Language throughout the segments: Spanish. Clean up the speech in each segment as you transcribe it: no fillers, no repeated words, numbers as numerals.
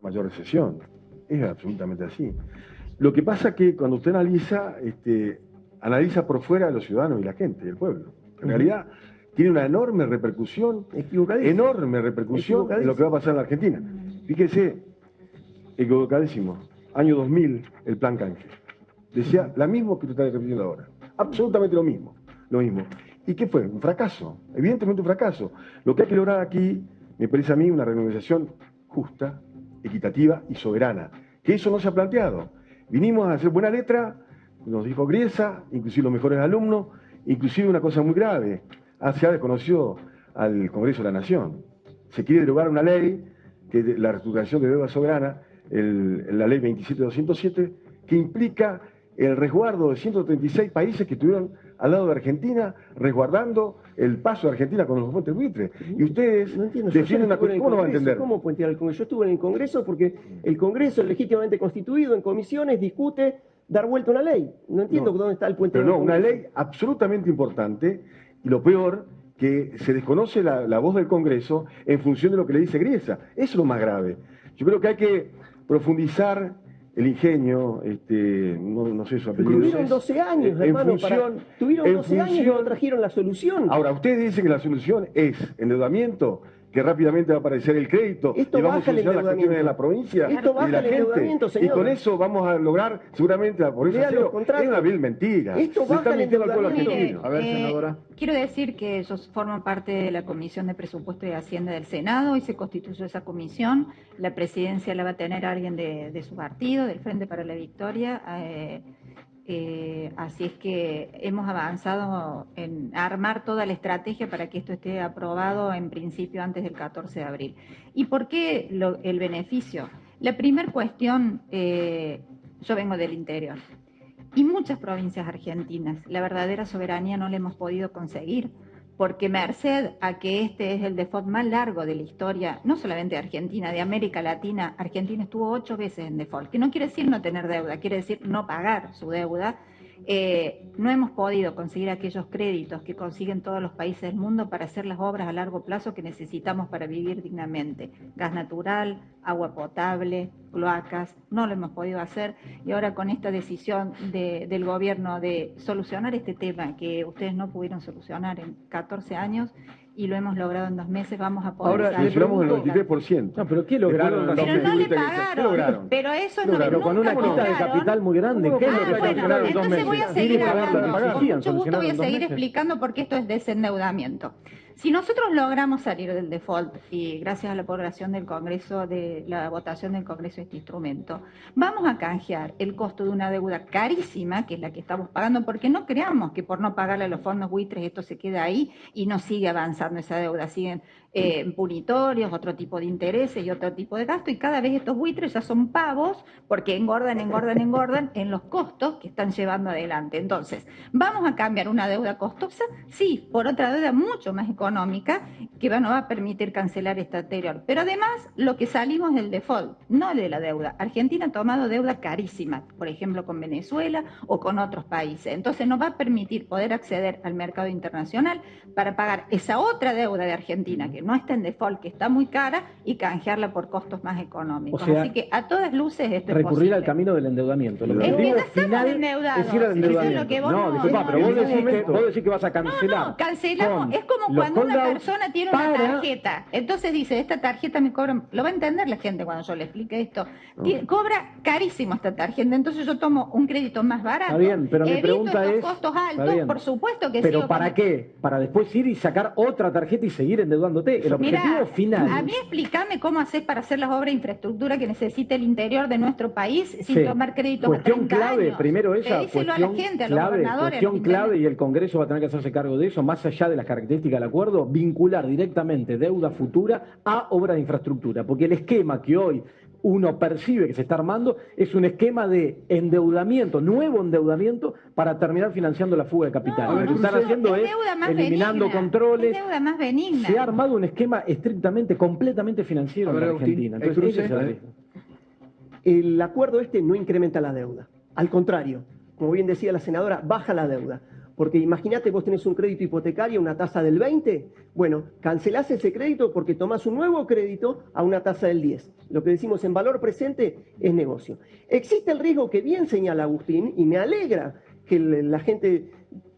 mayor recesión. Es absolutamente así. Lo que pasa es que cuando usted analiza, analiza por fuera a los ciudadanos y la gente, el pueblo. En realidad tiene una enorme repercusión, en lo que va a pasar en la Argentina. Fíjese, equivocadísimo. Año 2000, el plan Canje. Decía lo mismo que usted está repitiendo ahora. Absolutamente lo mismo. Lo mismo. ¿Y qué fue? Un fracaso. Evidentemente un fracaso. Lo que hay que lograr aquí, me parece a mí, una renegociación justa, equitativa y soberana. Que eso no se ha planteado. Vinimos a hacer buena letra, nos dijo Griesa, inclusive los mejores alumnos, inclusive una cosa muy grave, se ha desconocido al Congreso de la Nación. Se quiere derogar una ley, que es la reestructuración de deuda soberana, la ley 27207, que implica el resguardo de 136 países que estuvieron al lado de Argentina, resguardando el paso de Argentina con los fondos buitres. Y ustedes defienden una cosa, ¿cómo no va a entender? ¿Cómo puentear el Congreso? Yo estuve en el Congreso porque el Congreso, legítimamente constituido en comisiones, discute dar vuelta a una ley. No entiendo dónde está el puente. Pero no, una ley absolutamente importante, y lo peor, que se desconoce la voz del Congreso en función de lo que le dice Griesa. Eso es lo más grave. Yo creo que hay que profundizar el ingenio, no sé su apellido. Tuvieron 12 años, hermano, tuvieron 12 años y no trajeron la solución. Ahora, usted dice que la solución es endeudamiento, que rápidamente va a aparecer el crédito, esto y vamos a solucionar las cuestiones de la provincia esto y de la gente, señor. y con eso vamos a lograr seguramente la pobreza cero. Es una vil mentira. Esto baja el endeudamiento. A ver, senadora. Quiero decir que yo formo parte de la Comisión de Presupuesto y Hacienda del Senado y se constituyó esa comisión. La presidencia la va a tener alguien de su partido, del Frente para la Victoria. Así es que hemos avanzado en armar toda la estrategia para que esto esté aprobado en principio antes del 14 de abril. ¿Y por qué el beneficio? La primera cuestión, yo vengo del interior y muchas provincias argentinas, la verdadera soberanía no la hemos podido conseguir, porque merced a que este es el default más largo de la historia, no solamente de Argentina, de América Latina. Argentina estuvo 8 veces en default, que no quiere decir no tener deuda, quiere decir no pagar su deuda. No hemos podido conseguir aquellos créditos que consiguen todos los países del mundo para hacer las obras a largo plazo que necesitamos para vivir dignamente. Gas natural, agua potable, cloacas, no lo hemos podido hacer, y ahora con esta decisión del gobierno de solucionar este tema que ustedes no pudieron solucionar en 14 años, y lo hemos logrado en 2 meses, vamos a poder... Ahora le llegamos al 93%. No, pero ¿qué lograron? Pero no le pagaron. Pero eso es lo que pero con una quita de capital muy grande. ¿Qué es lo que bueno, entonces voy a seguir hablando. Con mucho gusto voy a seguir explicando por qué esto es desendeudamiento. Si nosotros logramos salir del default, y gracias a la aprobación del Congreso, de la votación del Congreso de este instrumento, vamos a canjear el costo de una deuda carísima, que es la que estamos pagando, porque no creamos que por no pagarle a los fondos buitres esto se queda ahí y no sigue avanzando esa deuda, siguen punitorios, otro tipo de intereses y otro tipo de gasto, y cada vez estos buitres ya son pavos porque engordan en los costos que están llevando adelante. Entonces, ¿vamos a cambiar una deuda costosa? Sí, por otra deuda mucho más económica que no va a permitir cancelar esta anterior. Pero además, lo que salimos del default, no de la deuda. Argentina ha tomado deuda carísima, por ejemplo, con Venezuela o con otros países. Entonces, nos va a permitir poder acceder al mercado internacional para pagar esa otra deuda de Argentina, que no está en default, que está muy cara, y canjearla por costos más económicos. O sea, así que a todas luces esto es recurrir posible. al camino del endeudamiento. Es que no estamos endeudados. Es ir al endeudamiento. No, disculpa, pero vos decís que vas a cancelar. No, cancelamos. Es como cuando una persona tiene una tarjeta. Entonces dice, esta tarjeta me cobra... Lo va a entender la gente cuando yo le explique esto. Cobra carísimo esta tarjeta. Entonces yo tomo un crédito más barato. Está bien, pero mi pregunta es... costos altos, por supuesto que sí. ¿Pero para qué? Para después ir y sacar otra tarjeta y seguir endeudándote. El objetivo final. A mí explícame cómo haces para hacer las obras de infraestructura que necesita el interior de nuestro país sin tomar créditos a 30 cuestión clave, años. primero esa Díselo a la gente, a los gobernadores. Cuestión clave, y el Congreso va a tener que hacerse cargo de eso, más allá de las características del acuerdo, vincular directamente deuda futura a obras de infraestructura. Porque el esquema que hoy uno percibe que se está armando es un esquema de endeudamiento, nuevo endeudamiento, para terminar financiando la fuga de capital. Lo que están haciendo es eliminando controles. Es deuda más benigna. Se ha armado un esquema estrictamente, completamente financiero en la Argentina. Entonces, ese es el riesgo. El acuerdo este no incrementa la deuda. Al contrario, como bien decía la senadora, baja la deuda. Porque imagínate, vos tenés un crédito hipotecario a una tasa del 20, bueno, cancelás ese crédito porque tomás un nuevo crédito a una tasa del 10. Lo que decimos en valor presente es negocio. Existe el riesgo que bien señala Agustín, y me alegra que la gente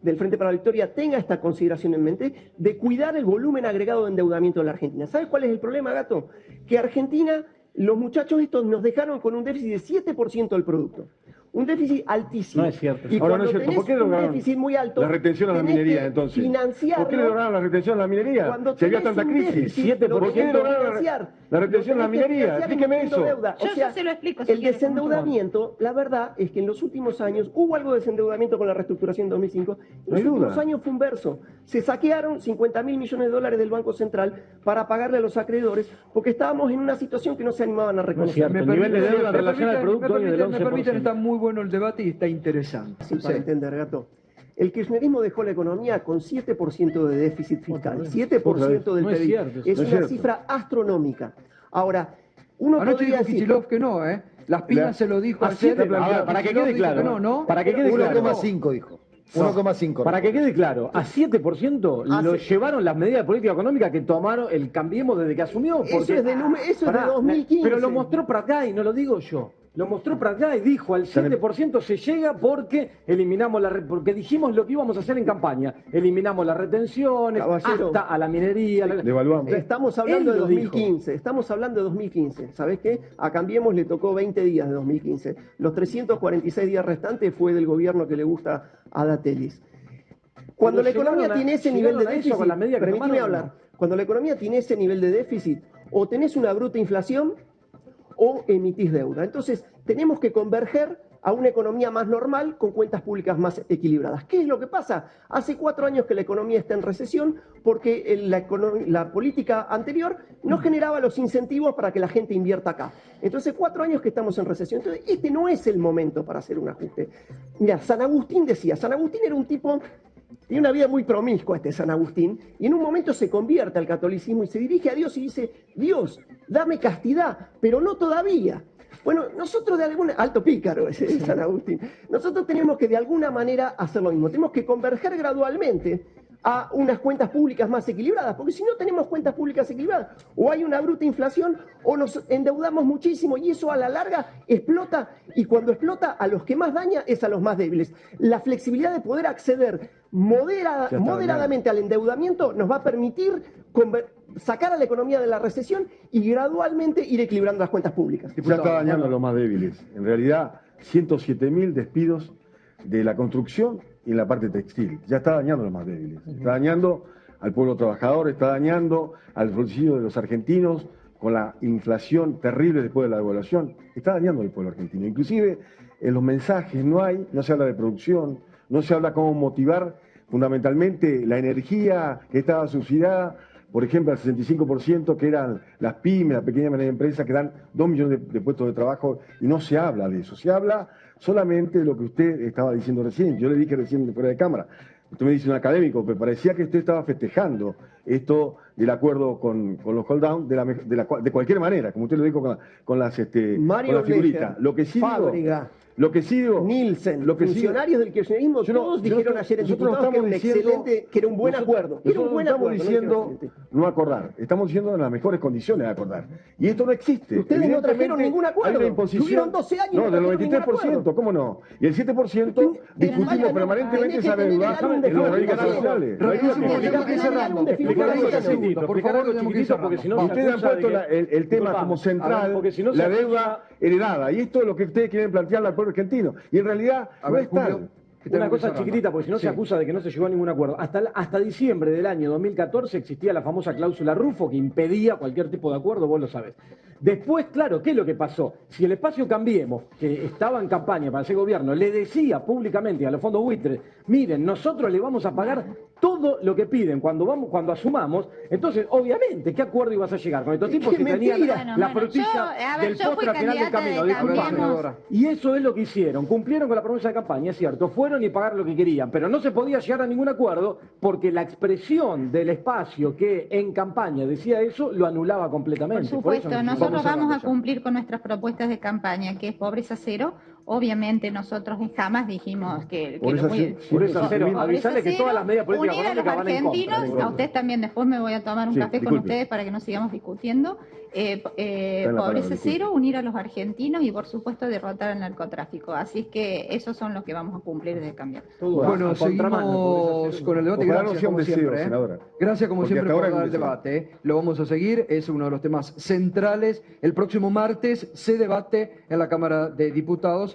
del Frente para la Victoria tenga esta consideración en mente, de cuidar el volumen agregado de endeudamiento de la Argentina. ¿Sabes cuál es el problema, Gato? Que Argentina, los muchachos estos nos dejaron con un déficit de 7% del producto. Un déficit altísimo. No es cierto. Y Ahora no es cuando cierto. ¿Por qué tenés un lograron déficit muy alto, la retención a la tenés minería que entonces? financiarlo. ¿Por qué lograron la retención a la minería? Cuando Si había tenés tanta un crisis. déficit, ¿Por ¿Por qué tenés que lograron financiar. la retención a la Lo tenés que minería? financiar Explíqueme emitiendo eso. deuda. Yo O sea, se lo explico, si el quieres, desendeudamiento, la verdad es que en los últimos años hubo algo de desendeudamiento con la reestructuración en 2005. En No hay los últimos duda. años fue inverso. Se saquearon 50.000 millones de dólares del Banco Central para pagarle a los acreedores porque estábamos en una situación que no se animaban a reconocer. cierto. El nivel de deuda en relación al producto hoy es del Me permiten, 11%. está muy bueno el debate y está interesante. Sí, para entender, Gato. El kirchnerismo dejó la economía con 7% de déficit fiscal. 7% del No es PIB. cierto, Es no es una cierto. cifra astronómica. Ahora, uno Anoche podría dijo decir... Kicillof que no, ¿eh? Las pilas se lo dijo A ayer. 7, para que Kicillof quede dijo claro. que no. Para que quede claro. 1,5 dijo. 1,5. Para que quede claro, a 7% lo llevaron las medidas de política económica que tomaron el Cambiemos desde que asumió. Eso Porque, es de 2015. Pero lo mostró para acá y no lo digo yo. Lo mostró para acá y dijo, al 7% se llega porque eliminamos porque dijimos lo que íbamos a hacer en campaña. Eliminamos las retenciones, Caballero, hasta a la minería. Devaluamos. Estamos hablando de Él lo dijo. 2015, estamos hablando de 2015. ¿Sabés qué? A Cambiemos le tocó 20 días de 2015. Los 346 días restantes fue del gobierno que le gusta a Datelis. Cuando la economía tiene ese nivel de déficit, permíteme hablar, cuando la economía tiene ese nivel de déficit, o tenés una bruta inflación o emitís deuda. Entonces, tenemos que converger a una economía más normal con cuentas públicas más equilibradas. ¿Qué es lo que pasa? Hace 4 años que la economía está en recesión porque la política anterior no generaba los incentivos para que la gente invierta acá. Entonces, 4 años que estamos en recesión. Entonces, este no es el momento para hacer un ajuste. Mira, San Agustín era un tipo... Tiene una vida muy promiscua San Agustín, y en un momento se convierte al catolicismo y se dirige a Dios y dice, Dios, dame castidad, pero no todavía. Bueno, nosotros de alguna... Alto pícaro ese San Agustín. Nosotros tenemos que de alguna manera hacer lo mismo. Tenemos que converger gradualmente a unas cuentas públicas más equilibradas, porque si no tenemos cuentas públicas equilibradas, o hay una bruta inflación, o nos endeudamos muchísimo, y eso a la larga explota, y cuando explota a los que más daña es a los más débiles. La flexibilidad de poder acceder moderadamente al endeudamiento nos va a permitir sacar a la economía de la recesión y gradualmente ir equilibrando las cuentas públicas. Ya está dañando a los más débiles. En realidad, 107.000 despidos de la construcción y en la parte textil. Ya está dañando a los más débiles. Está dañando al pueblo trabajador, está dañando al bolsillo de los argentinos con la inflación terrible después de la devaluación. Está dañando al pueblo argentino. Inclusive en los mensajes no se habla de producción, no se habla cómo motivar fundamentalmente la energía que estaba subsidiada, por ejemplo, al 65% que eran las pymes, las pequeñas y medianas empresas, que dan 2 millones de puestos de trabajo, y no se habla de eso. Se habla solamente de lo que usted estaba diciendo recién. Yo le dije recién fuera de cámara. Usted me dice un académico, pero parecía que usted estaba festejando esto del acuerdo con los hold down de cualquier manera, como usted lo dijo con las figuritas. Lo que sí digo, Nielsen, funcionarios del kirchnerismo, todos dijeron ayer en diputados que era un buen acuerdo. Estamos diciendo no acordar, estamos diciendo en las mejores condiciones de acordar. Y esto no existe. Ustedes no trajeron ningún acuerdo. Hay una imposición. Tuvieron 12 años. No, del 93%, ¿cómo no? Y el 7% discutimos permanentemente esa deuda en los radicales sociales. Ustedes han puesto el tema como central, la deuda heredada. Y esto es lo que ustedes quieren plantearle al pueblo argentino. Y en realidad no es tal. Una cosa chiquitita, porque si no se acusa de que no se llegó a ningún acuerdo. Hasta diciembre del año 2014 existía la famosa cláusula Rufo que impedía cualquier tipo de acuerdo, vos lo sabés. Después, claro, ¿qué es lo que pasó? Si el espacio Cambiemos, que estaba en campaña para ese gobierno, le decía públicamente a los fondos buitres, miren, nosotros le vamos a pagar todo lo que piden cuando asumamos, entonces, obviamente, ¿qué acuerdo ibas a llegar con estos tipos que tenían la frutilla del postre al final del camino? Disculpame. Y eso es lo que hicieron, cumplieron con la promesa de campaña, es cierto, fueron y pagaron lo que querían, pero no se podía llegar a ningún acuerdo porque la expresión del espacio que en campaña decía eso lo anulaba completamente. Por supuesto, nosotros vamos a cumplir con nuestras propuestas de campaña, que es pobreza cero. Obviamente nosotros jamás dijimos que pobreza cero, avisarle que todas las medidas políticas económicas van en contra. A ustedes también, después me voy a tomar un café con ustedes para que no sigamos discutiendo. Pobreza cero, unir a los argentinos y por supuesto derrotar al narcotráfico. Así es que esos son los que vamos a cumplir de cambiar. Bueno, seguimos con el debate. Gracias como siempre. Gracias como siempre por dar el debate. Lo vamos a seguir, es uno de los temas centrales. El próximo martes se debate en la Cámara de Diputados.